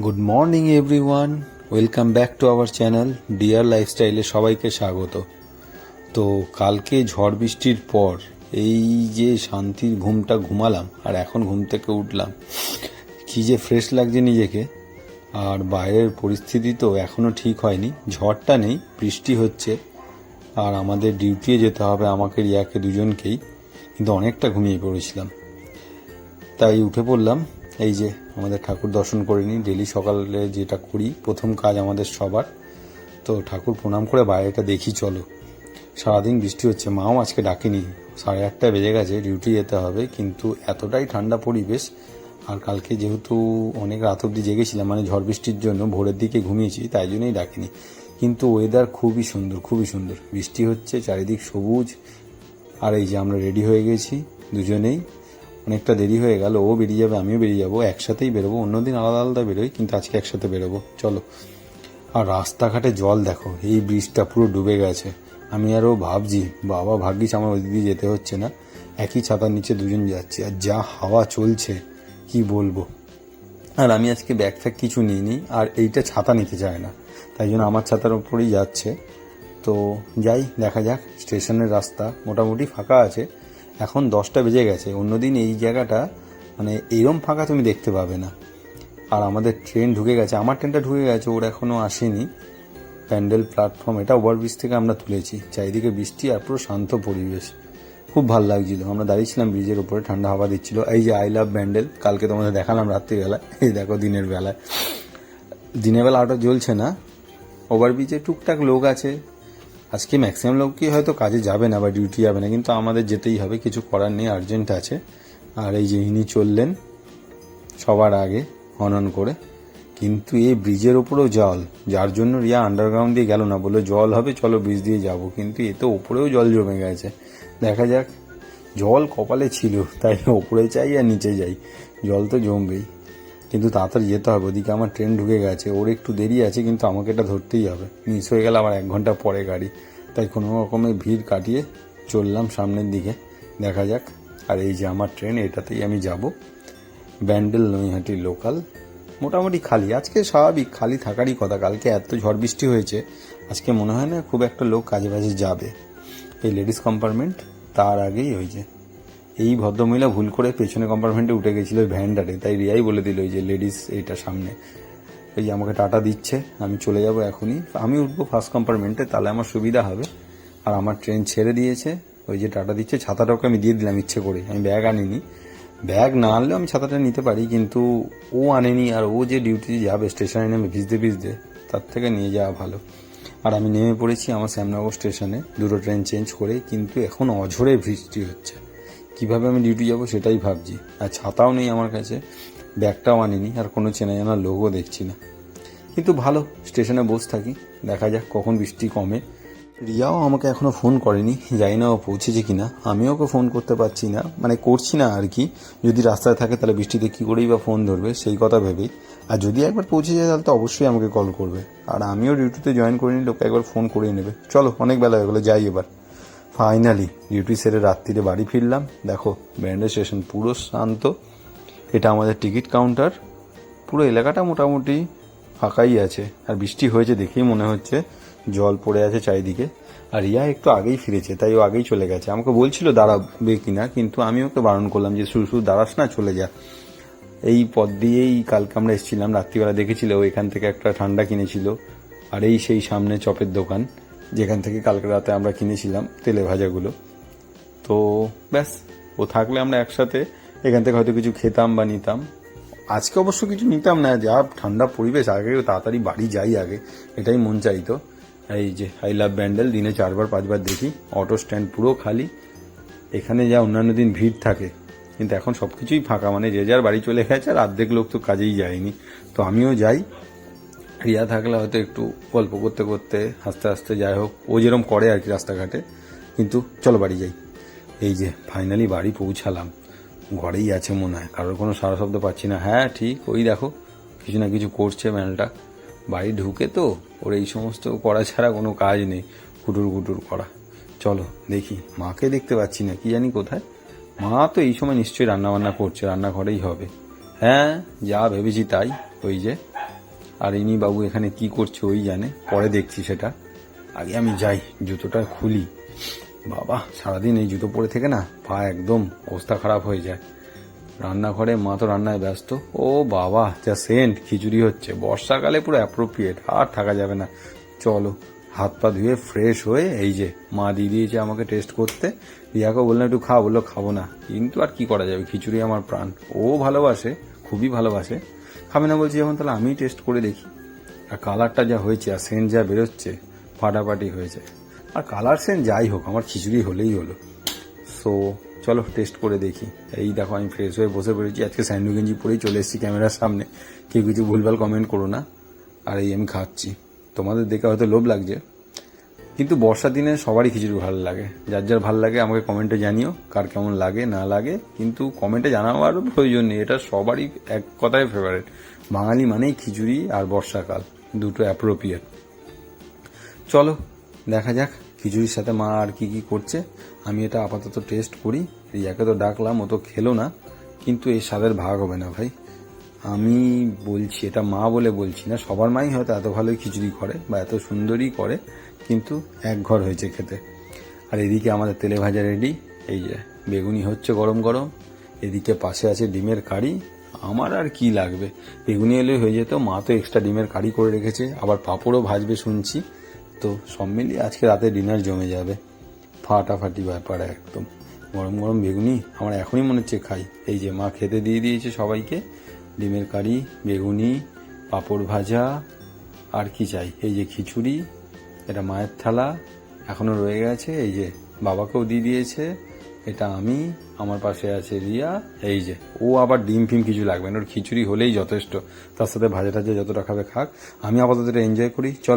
Good morning everyone, welcome back to our channel dear লাইফস্টাইলে সবাইকে স্বাগত। তো কালকে ঝড় বৃষ্টির পর এই যে শান্তির ঘুমটা ঘুমালাম আর এখন ঘুম থেকে উঠলাম, কী যে ফ্রেশ লাগছে নিজেকে। আর বাইরের পরিস্থিতি তো এখনও ঠিক হয়নি, ঝড়টা নেই, বৃষ্টি হচ্ছে। আর আমাদের ডিউটিতে যেতে হবে আমাকে রিয়াকে দুজনকেই, কিন্তু অনেকটা ঘুমিয়ে পড়েছিলাম, তাই উঠে পড়লাম। এই যে আমাদের ঠাকুর দর্শন করে নিই, ডেলি সকালে যেটা করি, প্রথম কাজ আমাদের সবার। তো ঠাকুর প্রণাম করে বাইরেটা দেখি। চলো, সারাদিন বৃষ্টি হচ্ছে, মাও আজকে ডাকেনি, 8:30 বেজে গেছে, ডিউটি যেতে হবে, কিন্তু এতটাই ঠান্ডা পরিবেশ। আর কালকে যেহেতু অনেক রাত অবধি জেগেছিলাম, মানে ঝড় বৃষ্টির জন্য ভোরের দিকে ঘুমিয়েছি, তাই জন্যই ডাকেনি। কিন্তু ওয়েদার খুবই সুন্দর, খুবই সুন্দর, বৃষ্টি হচ্ছে, চারিদিক সবুজ। আর এই যে আমরা রেডি হয়ে গেছি দুজনেই, অনেকটা দেরি হয়ে গেল, ও বেরিয়ে যাবে, আমিও বেরিয়ে যাবো, একসাথেই বেরোবো। অন্যদিন আলাদা আলাদা বেরোই, কিন্তু আজকে একসাথে বেরোবো, চলো। আর রাস্তাঘাটে জল দেখো, এই ব্রিজটা পুরো ডুবে গেছে। আমি আরও ভাবছি, বাবা ভাগ্যিস আমার ওই দিকে যেতে হচ্ছে না, একই ছাতার নিচে দুজন যাচ্ছি। আর যা হাওয়া চলছে কি বলবো। আর আমি আজকে ব্যাগ ফ্যাগ কিছু নিইনি, আর এইটা ছাতা নিতে চায় না, তাই জন্য আমার ছাতার উপরেই যাচ্ছে। তো যাই, দেখা যাক। স্টেশনের রাস্তা মোটামুটি ফাঁকা আছে, এখন 10টা বেজে গেছে। অন্যদিন এই জায়গাটা মানে এইরকম ফাঁকা তুমি দেখতে পাবে না। আর আমাদের ট্রেন ঢুকে গেছে, আমার ট্রেনটা ঢুকে গেছে, ওর এখনও আসেনি। প্যান্ডেল প্ল্যাটফর্ম, এটা ওভারব্রিজ থেকে আমরা তুলেছি। চারিদিকে বৃষ্টি আর পুরো শান্ত পরিবেশ, খুব ভালো লাগছিল। আমরা দাঁড়িয়েছিলাম ব্রিজের উপরে, ঠান্ডা হাওয়া দিচ্ছিল। এই যে আই লাভ ব্যান্ডেল, কালকে তোমাদের দেখালাম রাত্রিবেলায়, এই দেখো দিনের বেলায়। দিনের বেলা আলোটা জ্বলছে না, ওভারব্রিজে টুকটাক লোক আছে। আজকে ম্যাক্সিমাম লোকই হয়তো কাজে যাবে না বা ডিউটি যাবে না, কিন্তু আমাদের যেতেই হবে, কিছু করার নেই, আর্জেন্ট আছে। আর এই যে ইনি চললেন সবার আগে হনন করে। কিন্তু এই ব্রিজের ওপরেও জল, যার জন্য রিয়া আন্ডারগ্রাউন্ড দিয়ে গেল না, বললো জল হবে চলো ব্রিজ দিয়ে যাব, কিন্তু এ তো ওপরেও জল জমে গেছে। দেখা যাক, জল কপালে ছিল, তাই ওপরে চাই আর নিচে যাই, জল তো জমবেই। কিন্তু তাড়াতাড়ি যেতে হবে, ওদিকে আমার ট্রেন ঢুকে গেছে, ওর একটু দেরি আছে, কিন্তু আমাকে এটা ধরতেই হবে, মিস হয়ে গেলে আবার 1 ঘন্টা পরে গাড়ি। তাই কোনো রকমের ভিড় কাটিয়ে চললাম সামনের দিকে, দেখা যাক। আর এই যে আমার ট্রেন, এটাতেই আমি যাব, ব্যান্ডেল নৈহাটি লোকাল। মোটামুটি খালি আজকে, স্বাভাবিক খালি থাকারই কথা, কালকে এত ঝড় বৃষ্টি হয়েছে, আজকে মনে হয় না খুব একটা লোক কাজে বাজে যাবে। এই লেডিস কম্পার্টমেন্ট, তার আগেই হয়েছে এই ভদ্রমহিলা ভুল করে পেছনে কম্পার্টমেন্টে উঠে গেছিল ওই ভ্যানটারে, তাই রিয়াই বলে দিল ওই যে লেডিস এইটা সামনে। ওই যে আমাকে টাটা দিচ্ছে, আমি চলে যাব এখনই, আমি উঠবো ফার্স্ট কম্পার্টমেন্টে, তাহলে আমার সুবিধা হবে। আর আমার ট্রেন ছেড়ে দিয়েছে, ওই যে টাটা দিচ্ছে, ছাতাটাকে আমি দিয়ে দিলাম ইচ্ছে করে, আমি ব্যাগ আনিনি। ব্যাগ না আনলেও আমি ছাতাটা নিতে পারি, কিন্তু ও আনেনি, আর ও যে ডিউটি যাবে স্টেশনে নেমে ভিজতে ভিজতে, তার থেকে নিয়ে যাওয়া ভালো। আর আমি নেমে পড়েছি আমার শ্যামনগর স্টেশনে, দুটো ট্রেন চেঞ্জ করে, কিন্তু এখন অঝোরে বৃষ্টি হচ্ছে, কিভাবে আমি ডিউটি যাব সেটাই ভাবছি। আর ছাতাও নেই আমার কাছে, ব্যাগটাও আনিনি, আর কোনো চেনা জানা লোকও দেখছি না। কিন্তু ভালো, স্টেশনে বসে থাকি, দেখা যাক কখন বৃষ্টি কমে। রিয়াও আমাকে এখনও ফোন করেনি, জানি না ও পৌঁছেছে কিনা, আমিও ওকে ফোন করতে পারছি না, মানে করছি না আর কি। যদি রাস্তায় থাকে তাহলে বৃষ্টিতে কী করেই বা ফোন ধরবে, সেই কথা ভেবেই। আর যদি একবার পৌঁছে যায় তাহলে তো অবশ্যই আমাকে কল করবে। আর আমিও ডিউটিতে জয়েন করিনি, লোককে একবার ফোন করেই নেবে। চলো, অনেক বেলা হয়ে গেলো, যাই এবার। ফাইনালি ডিউটি সেরে রাত্রিরে বাড়ি ফিরলাম। দেখো ব্যান্ডেল স্টেশন পুরো শান্ত, এটা আমাদের টিকিট কাউন্টার, পুরো এলাকাটা মোটামুটি ফাঁকাই আছে। আর বৃষ্টি হয়েছে দেখেই মনে হচ্ছে, জল পড়ে আছে চারিদিকে। আর রিয়া একটু আগেই ফিরেছে, তাই ও আগেই চলে গেছে। আমাকে বলছিল দাঁড়াবে কিনা, কিন্তু আমি ওকে বারণ করলাম যে শুধু শুধু দাঁড়াস না, চলে যা। এই পথ দিয়েই কালকে আমরা এসেছিলাম, রাত্রিবেলা দেখেছিল ও এখান থেকে একটা ঠান্ডা কিনেছিল। আর এই সেই সামনে চপের দোকান, যেখান থেকে কালকে রাতে আমরা কিনেছিলাম তেলে ভাজাগুলো। তো ব্যাস, ও থাকলে আমরা একসাথে এখান থেকে হয়তো কিছু খেতাম বা নিতাম। আজকে অবশ্য কিছু নিতাম না, যা ঠান্ডা পরিবেশ, আগে তাড়াতাড়ি বাড়ি যাই আগে, এটাই মন চাইতো। এই যে আই লাভ ব্যান্ডেল, দিনে 4-5 বার দেখি, অটো স্ট্যান্ড পুরো খালি। এখানে যা অন্যান্য দিন ভিড় থাকে, কিন্তু এখন সব কিছুই ফাঁকা, মানে যে যার বাড়ি চলে গেছে, আর অর্ধেক লোক তো কাজেই যায়নি। তো আমিও যাই, রিয়া থাকলে হয়তো একটু গল্প করতে করতে হাসতে হাসতে, যাই হোক ও যেরকম করে আর কি রাস্তাঘাটে। কিন্তু চলো বাড়ি যাই। এই যে ফাইনালি বাড়ি পৌঁছালাম, ঘরেই আছে মনে হয়, কারোর কোনো সারা শব্দ পাচ্ছি না। হ্যাঁ ঠিক, ওই দেখো কিছু না কিছু করছে ম্যালটা, বাড়ি ঢুকে তো ওর এই সমস্ত করা ছাড়া কোনো কাজ নেই, কুটুর কুটুর করা। চলো দেখি, মাকে দেখতে পাচ্ছি না, কি জানি কোথায়। মা তো এই সময় নিশ্চয়ই রান্নাবান্না করছে, রান্নাঘরেই হবে। হ্যাঁ, যা ভেবেছি তাই, ওই যে আর ইনি বাবু এখানে কি করছে ওই জানে, পরে দেখছি সেটা। আগে আমি যাই, জুতোটা খুলি। বাবা, সারাদিন এই জুতো পরে থেকে না পা একদম অবস্থা খারাপ হয়ে যায়। রান্নাঘরে মা তো রান্নায় ব্যস্ত। ও বাবা, যা সেন্ট, খিচুড়ি হচ্ছে, বর্ষাকালে পুরো অ্যাপ্রোপ্রিয়েট, আর থাকা যাবে না। চলো হাত পা ধুয়ে ফ্রেশ হয়ে, এই যে মা দিয়ে দিয়েছে আমাকে টেস্ট করতে। রিয়াকে বললাম একটু খা, বললো খাবো না, কিন্তু আর কি করা যাবে, খিচুড়ি আমার প্রাণ। ও ভালোবাসে, খুবই ভালোবাসে, খাবে না বলছি যখন, তাহলে আমি টেস্ট করে দেখি। আর কালারটা যা হয়েছে আর সেন্ট যা বেরোচ্ছে, ফাটাফাটি হয়েছে। আর কালার সেন্ট যাই হোক, আমার খিচুড়ি হলেই হলো। সো চলো টেস্ট করে দেখি। এই দেখো আমি ফ্রেশ হয়ে বসে পড়েছি, আজকে স্যান্ডু গেঞ্জি পরেই চলে এসেছি ক্যামেরার সামনে, কেউ কিছু ভুলভাল কমেন্ট করো না। আর এই আমি খাচ্ছি, তোমাদের দেখে হয়তো লোভ লাগছে, কিন্তু বর্ষার দিনে সবারই খিচুড়ি ভালো লাগে। যার যার ভালো লাগে আমাকে কমেন্টে জানিও, কার কেমন লাগে না লাগে, কিন্তু কমেন্টে জানাবারও প্রয়োজন নেই, এটা সবারই এক কথায় ফেভারিট। বাঙালি মানেই খিচুড়ি আর বর্ষাকাল, দুটো অ্যাপ্রোপ্রিয়েট। চলো দেখা যাক খিচুড়ির সাথে মা আর কি কি করছে। আমি এটা আপাতত টেস্ট করি। রিয়াকে তো ডাকলাম, ও তো খেলো না, কিন্তু এই স্বাদের ভাগ হবে না ভাই। আমি বলছি, এটা মা বলে বলছি না, সবার মাই হয়তো এত ভালোই খিচুড়ি করে বা এত সুন্দরই করে, কিন্তু এক ঘর হয়েছে খেতে। আর এদিকে আমাদের তেলে ভাজা রেডি, এই যে বেগুনি হচ্ছে গরম গরম, এদিকে পাশে আছে ডিমের কারি। আমার আর কি লাগবে, বেগুনি এলে হয়ে যেত, মা তো এক্সট্রা ডিমের কারি করে রেখেছে, আবার পাঁপড়ও ভাজবে শুনছি। তো সব মিলিয়ে আজকে রাতে ডিনার জমে যাবে, ফাটাফাটি ব্যাপার একদম। গরম গরম বেগুনি আমার এখনই মনে হচ্ছে খাই। এই যে মা খেতে দিয়ে দিয়েছে সবাইকে, ডিমের কারি, বেগুনি, পাঁপড় ভাজা, আর কি চাই। এই যে খিচুড়ি, এটা মায়ের থালা এখনো রয়ে গেছে, এই যে বাবাকেও দিয়ে দিয়েছে, এটা আমি, আমার পাশে আছে রিয়া। এই যে ও আবার ডিম ফিম কিছু লাগবে না, ওর খিচুড়ি হলেই যথেষ্ট, তার সাথে ভাজা টাজা যতটা খাবে খাক, আমি আপাতত এনজয় করি। চল।